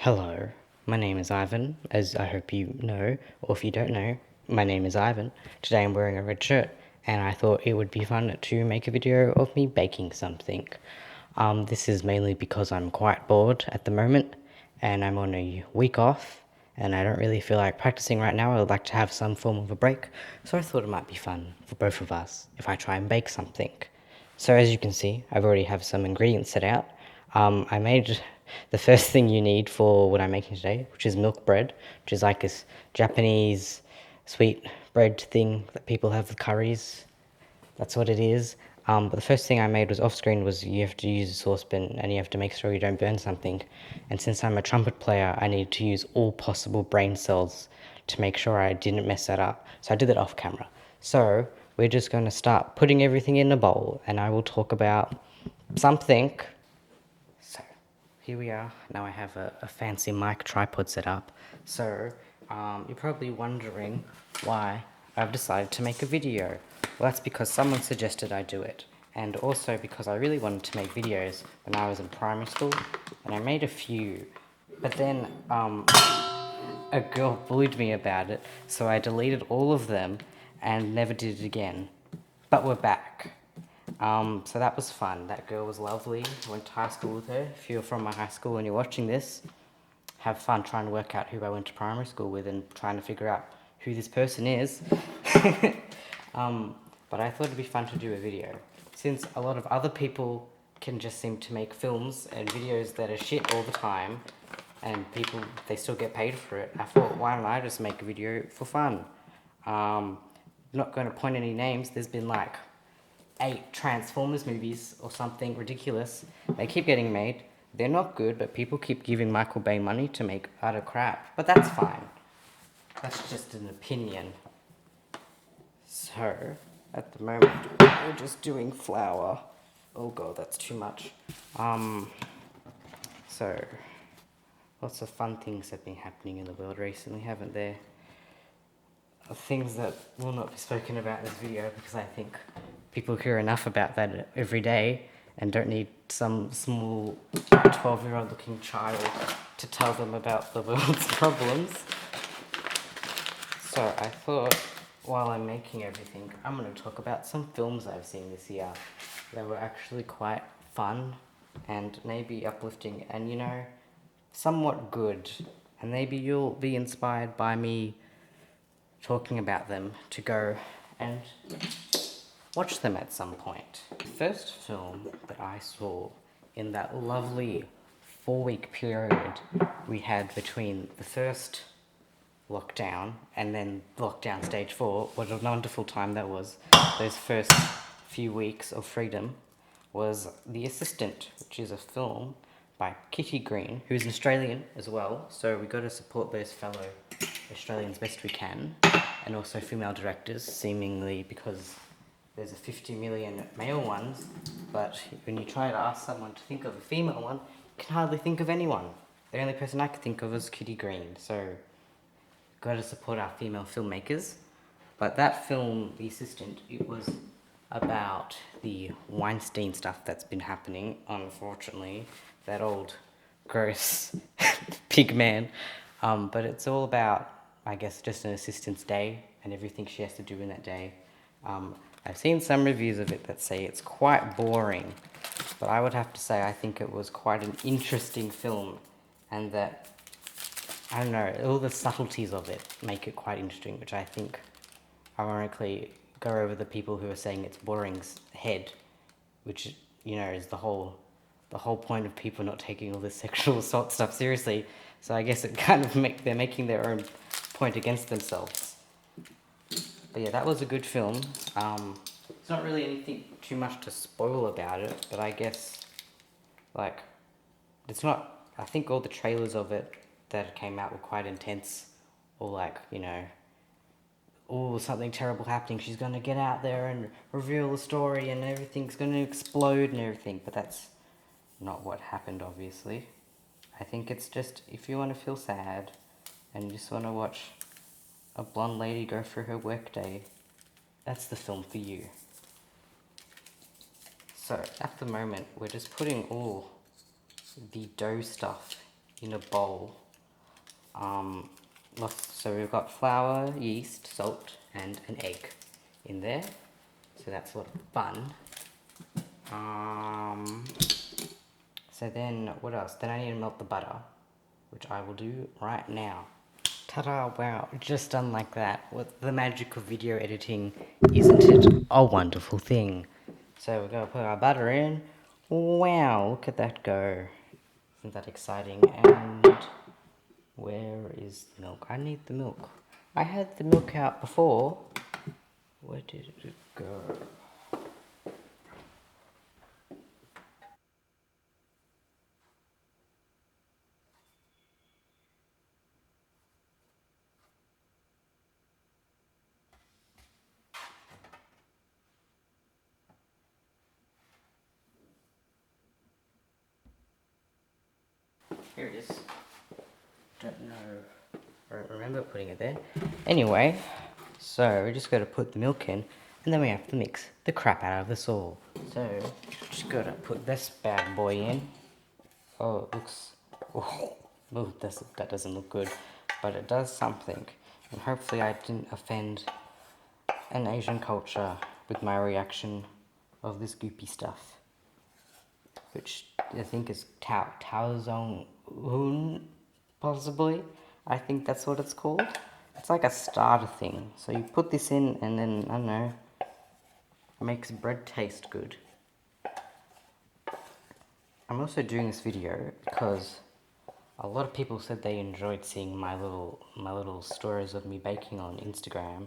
Hello, my name is Ivan, as I hope you know, or if you don't know, my name is Ivan. Today I'm wearing a red shirt, and I thought it would be fun to make a video of me baking something. This is mainly because I'm quite bored at the moment, and I'm on a week off, and I don't really feel like practicing right now. I would like to have some form of a break, so I thought it might be fun for both of us if I try and bake something. So as you can see, I've already have some ingredients set out. I made the first thing you need for what I'm making today, which is milk bread, which is like this Japanese sweet bread thing that people have with curries. That's what it is. But the first thing I made was off screen was you have to use a saucepan and you have to make sure you don't burn something. And since I'm a trumpet player, I needed to use all possible brain cells to make sure I didn't mess that up. So I did that off camera. So we're just going to start putting everything in a bowl and I will talk about something. So here we are. Now I have a fancy mic tripod set up. So you're probably wondering why I've decided to make a video. Well, that's because someone suggested I do it. And also because I really wanted to make videos when I was in primary school. And I made a few. But then a girl bullied me about it. So I deleted all of them and never did it again. But we're back. So that was fun. That girl was lovely. I went to high school with her. If you're from my high school and you're watching this, have fun trying to work out who I went to primary school with and trying to figure out who this person is. But I thought it'd be fun to do a video. Since a lot of other people can just seem to make films and videos that are shit all the time, and people, they still get paid for it, I thought, why don't I just make a video for fun? Not going to point any names. There's been like 8 Transformers movies or something ridiculous. They keep getting made. They're not good, but people keep giving Michael Bay money to make utter crap. But that's fine. That's just an opinion. So, at the moment, we're just doing flour. Oh god, that's too much. So, lots of fun things have been happening in the world recently, haven't there? Things that will not be spoken about in this video because I think people hear enough about that every day and don't need some small 12-year-old looking child to tell them about the world's problems. So I thought while I'm making everything, I'm going to talk about some films I've seen this year that were actually quite fun and maybe uplifting and, you know, somewhat good. And maybe you'll be inspired by me talking about them to go and watch them at some point. The first film that I saw in that lovely 4-week period we had between the first lockdown and then lockdown stage 4, what a wonderful time that was. Those first few weeks of freedom was The Assistant, which is a film by Kitty Green, who's an Australian as well, so we got to support those fellow Australians best we can, and also female directors, seemingly because there's a 50 million male ones, but when you try to ask someone to think of a female one, you can hardly think of anyone. The only person I could think of was Kitty Green, so got to support our female filmmakers. But that film, The Assistant, it was about the Weinstein stuff that's been happening, unfortunately. That old, gross pig man. But it's all about, I guess, just an assistant's day and everything she has to do in that day. I've seen some reviews of it that say it's quite boring, but I would have to say I think it was quite an interesting film, and that, I don't know, all the subtleties of it make it quite interesting, which I think, ironically, go over the people who are saying it's boring's head, which, you know, is the whole point of people not taking all this sexual assault stuff seriously. So I guess it kind of they're making their own point against themselves. But yeah, that was a good film. It's not really anything too much to spoil about it, but I guess, like, it's not, I think all the trailers of it that came out were quite intense, or like, you know, oh, something terrible happening, she's gonna get out there and reveal the story and everything's gonna explode and everything, but that's not what happened, obviously. I think it's just, if you want to feel sad and you just want to watch a blonde lady go through her workday, that's the film for you. So, at the moment, we're just putting all the dough stuff in a bowl. So we've got flour, yeast, salt, and an egg in there. So that's a lot of fun. So then, what else? Then I need to melt the butter, which I will do right now. Ta-da, wow, just done like that. With the magic of video editing, isn't it a wonderful thing? So we're gonna put our butter in. Wow, look at that go. Isn't that exciting? And where is the milk? I need the milk. I had the milk out before. Where did it go? Here it is. Don't know. I don't remember putting it there. Anyway, so we just got to put the milk in, and then we have to mix the crap out of this all. So just got to put this bad boy in. Oh, it looks. Oh, that doesn't look good, but it does something. And hopefully, I didn't offend an Asian culture with my reaction of this goopy stuff, which I think is Tao Zong Un, possibly. I think that's what it's called. It's like a starter thing. So you put this in and then, I don't know, makes bread taste good. I'm also doing this video because a lot of people said they enjoyed seeing my little stories of me baking on Instagram,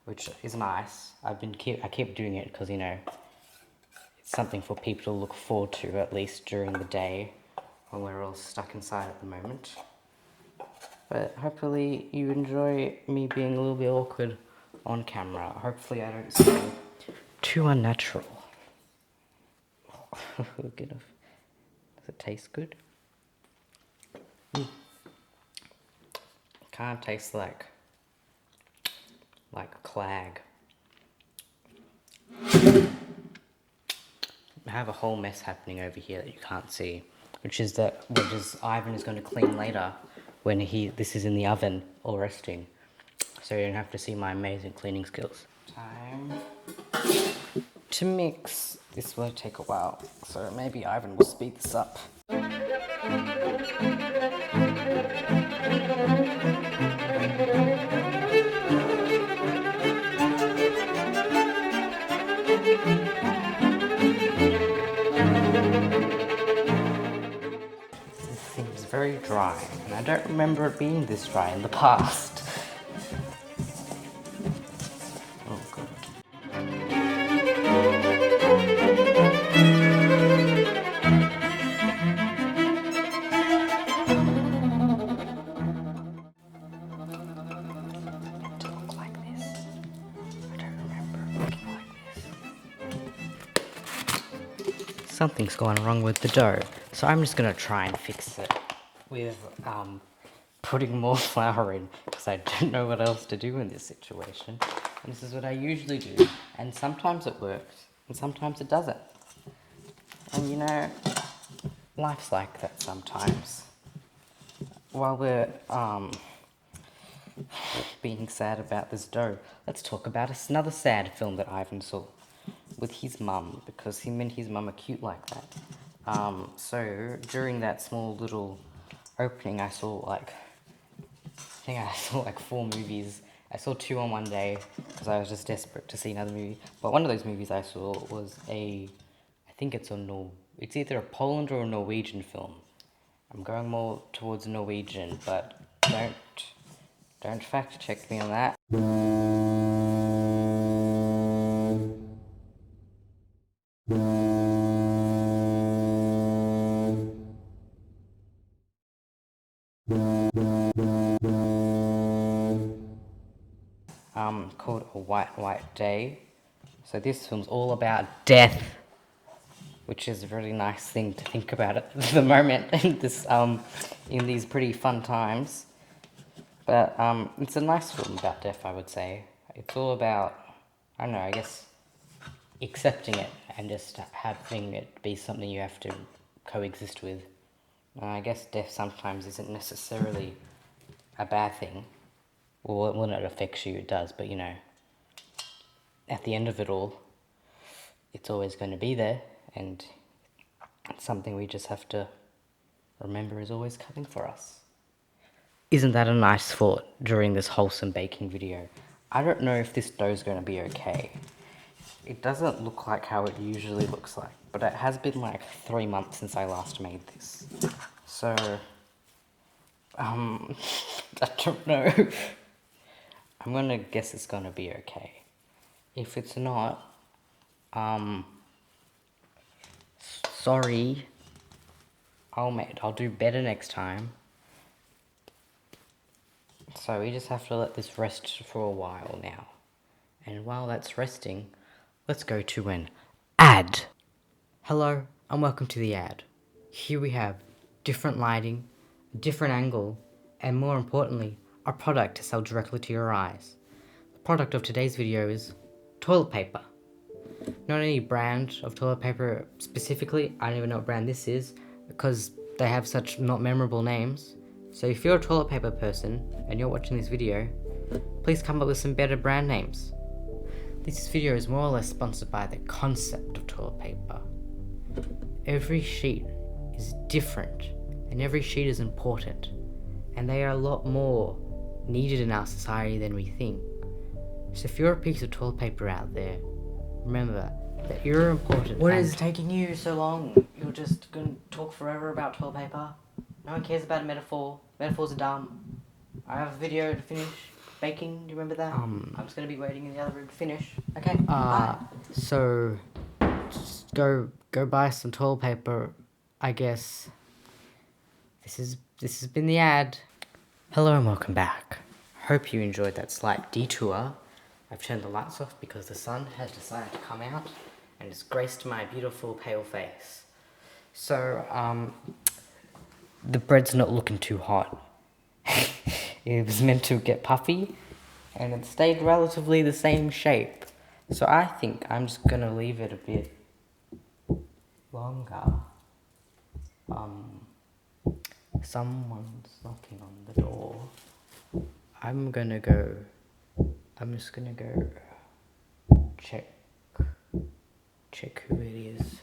which is nice. I keep doing it because, you know, it's something for people to look forward to, at least during the day when we're all stuck inside at the moment. But hopefully you enjoy me being a little bit awkward on camera. Hopefully I don't seem too unnatural. Does it taste good? Kind of tastes like a clag. I have a whole mess happening over here that you can't see, which is Ivan is going to clean later when this is in the oven or resting, so you don't have to see my amazing cleaning skills. Time to mix. This will take a while, so maybe Ivan will speed this up. Seems very dry, and I don't remember it being this dry in the past. Oh god. To look like this. I don't remember it looking like this. Something's going wrong with the dough, so I'm just gonna try and fix it with putting more flour in, because I don't know what else to do in this situation. And this is what I usually do, and sometimes it works, and sometimes it doesn't. And you know, life's like that sometimes. While we're being sad about this dough, let's talk about another sad film that Ivan saw with his mum, because him and his mum are cute like that. So during that small little opening, I saw like 4 movies. I saw 2 on one day because I was just desperate to see another movie. But one of those movies I saw was I think it's it's either a Poland or a Norwegian film. I'm going more towards Norwegian, but don't fact check me on that. Called A White Day. So this film's all about death, which is a really nice thing to think about at the moment in these pretty fun times. But it's a nice film about death, I would say. It's all about, I don't know, I guess accepting it and just having it be something you have to coexist with. I guess death sometimes isn't necessarily a bad thing. Well, when it affects you, it does, but you know, at the end of it all, it's always going to be there, and it's something we just have to remember is always coming for us. Isn't that a nice thought during this wholesome baking video? I don't know if this dough is going to be okay. It doesn't look like how it usually looks like, but it has been like 3 months since I last made this. So, I don't know. I'm gonna guess it's gonna be okay. If it's not, sorry. I'll do better next time. So we just have to let this rest for a while now. And while that's resting, let's go to an ad. Hello, and welcome to the ad. Here we have different lighting, different angle, and more importantly, a product to sell directly to your eyes. The product of today's video is toilet paper. Not any brand of toilet paper specifically, I don't even know what brand this is, because they have such not memorable names. So if you're a toilet paper person, and you're watching this video, please come up with some better brand names. This video is more or less sponsored by the concept of toilet paper. Every sheet is different, and every sheet is important, and they are a lot more needed in our society than we think. So if you're a piece of toilet paper out there, remember that you're important. What is taking you so long? You're just gonna talk forever about toilet paper? No one cares about a metaphor. Metaphors are dumb. I have a video to finish baking. Do you remember that? I'm just gonna be waiting in the other room to finish. Okay. Bye. So just go buy some toilet paper, I guess. This has been the ad. Hello and welcome back. Hope you enjoyed that slight detour. I've turned the lights off because the sun has decided to come out and has graced my beautiful pale face. So, the bread's not looking too hot. It was meant to get puffy, and it stayed relatively the same shape. So I think I'm just gonna leave it a bit longer. Someone's knocking on the door. I'm just gonna go check who it is.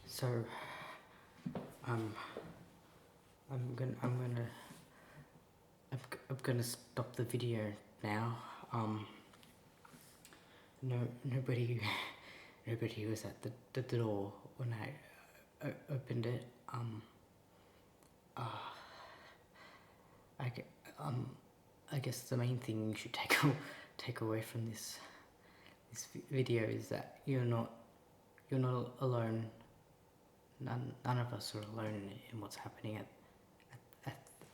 So, I'm gonna stop the video now. Nobody was at the door when I opened it. I guess the main thing you should take away from this this video is that you're not alone. None of us are alone in what's happening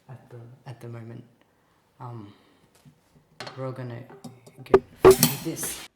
at the moment. We're all gonna get through this.